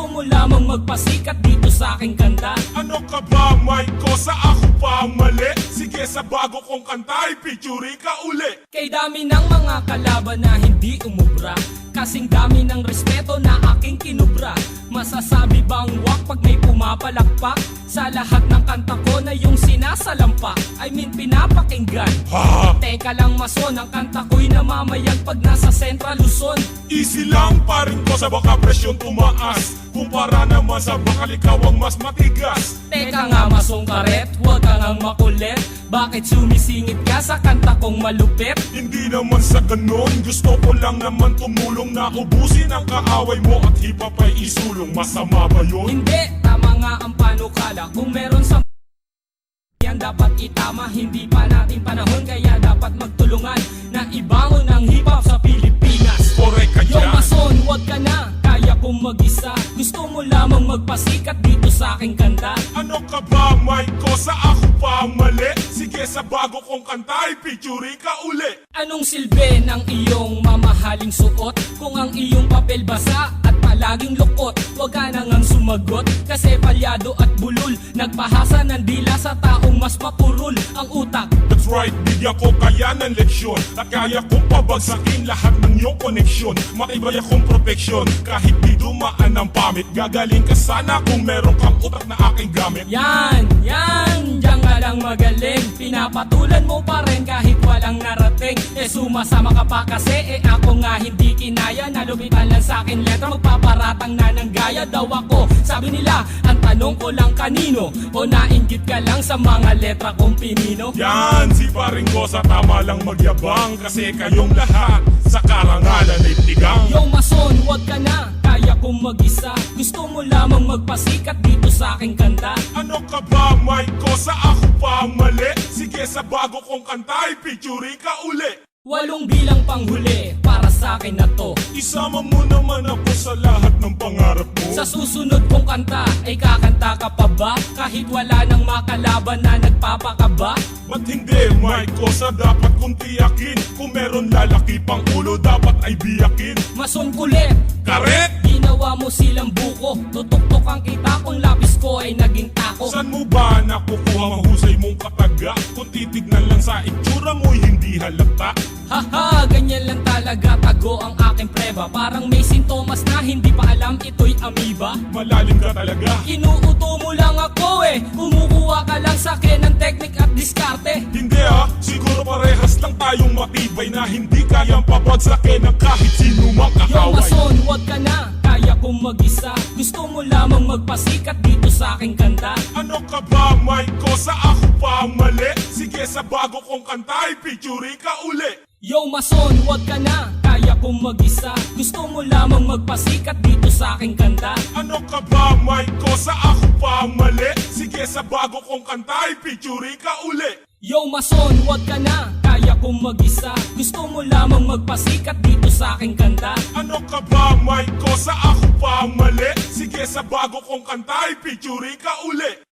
mo lamang magpasikat dito sa aking kanta. Ano ka ba, Mike? Sa ako pa ang mali? Sige, sa bago kong kanta, i-featuring ka uli. Kay dami ng mga kalaban na hindi umubra, kasing dami ng respeto na aking kinubra. Masasabi bang wak pag may pumapalakpak? Sa lahat ng kanta ko na yung sinasalampa, I mean pinapakinggan. Ha? Teka lang mason, ang kanta ko'y namamayag pag nasa Central Luzon. Easy lang parin ko sa baka presyon tumaas. Kumpara naman sa bakal ikaw ang mas matigas. Teka nga masong karet, huwag ka ngang makulit. Bakit sumisingit ka sa kanta kong malupit? Hindi naman sa ganon, gusto ko lang naman tumulong na ubusin ang kaaway mo at hip-hop ay isulong. Masama ba yun? Hindi, tama nga ang panukala. Kung meron sa yan dapat itama, hindi pa natin panahon, kaya dapat magtulungan na ibangon ang hip-hop sa Pilipinas. Correct ka Yo dyan. mason, huwag ka na, kaya kong mag-isa. Gusto mo lamang magpasikat dito sa aking kanta. Ano ka ba, Mike? Sa ako pa ang mali? Sige, sa bago kong kanta, i-featuring ka uli. Anong silbi ng iyong mamahaling suot kung ang iyong papel basa at palaging lukot? Huwag ka na ngang sumagot kasi palyado at bulol. Nagpahasa ng dila sa taong mas mapurol ang utak. That's right, bigyan ko kaya ng leksyon at kaya kong pabagsakin lahat ng iyong koneksyon. Matibay akong proteksyon kahit di dumaan ang pamit. Gagaling ka sana kung meron kang utak na aking gamit. Yan, diyan ka lang magaling. Pinapatulan mo pa rin kahit walang narating. Sumasama ka pa kasi ako nga hindi kinaya. Nalupitan lang sa akin letra, magpaparatang na ng gaya daw ako. Sabi nila, ang tanong ko lang kanino, o nainggit ka lang sa mga letra kong pinino? Yan, si paring ko sa tama lang magyabang kasi kayong lahat sa karangalan ay tigang. Yo mason, huwag ka na, kaya kong mag-isa. Gusto mo lamang magpasikat dito sa aking kanta. Ano ka ba, Mike? Sa ako pa ang mali? Sige, sa bago kong kanta, i-featuring ka uli. 8 bilang panghuli para sa akin na to. Isama mo naman ako sa lahat ng pangarap mo. Sa susunod kong kanta ay kakanta ka pa ba? Kahit wala nang makalaban na nagpapakaba? Ba't hindi, Mike? Sa dapat kong tiyakin. Kung meron lalaki pang ulo, dapat ay biyakin. Mason kulit, Karet! ginawa mo silang buko. Tutok-tok ang kita kung lapis ko ay naging tako. Saan mo ba nakukuha mahusay mong kataga? Kung titignan lang sa itsura mo'y hindi halata. Haha, ganyan lang talaga, tago ang aking preba. Parang may sintomas na hindi pa alam ito'y amoeba. Malalim ka talaga. Inuuto mo lang ako kumukuha ka lang sa akin ng teknik at diskarte. Hindi siguro parehas lang tayong matibay na hindi kayang pabagsakin ng kahit sino mang Yo kaaway. mason, huwag ka na, kaya kong mag-isa. Gusto mo lamang magpasikat dito sa aking kanta. Ano ka ba, Mike? Sa ako pa ang mali? Sige, sa bago kong kanta, i-featuring ka uli. Yo mason, huwag ka na, kaya kong mag-isa. Gusto mo lamang magpasikat dito sa aking kanta. Ano ka ba, Mike? Sa ako pa ang mali? Sige, sa bago kong kanta, i-featuring ka uli. Yo mason, huwag ka na, kaya kong mag-isa. Gusto mo lamang magpasikat dito sa aking kanta. Ano ka ba, Mike? Sa ako pa ang mali? Sige, sa bago kong kanta, i-featuring ka uli.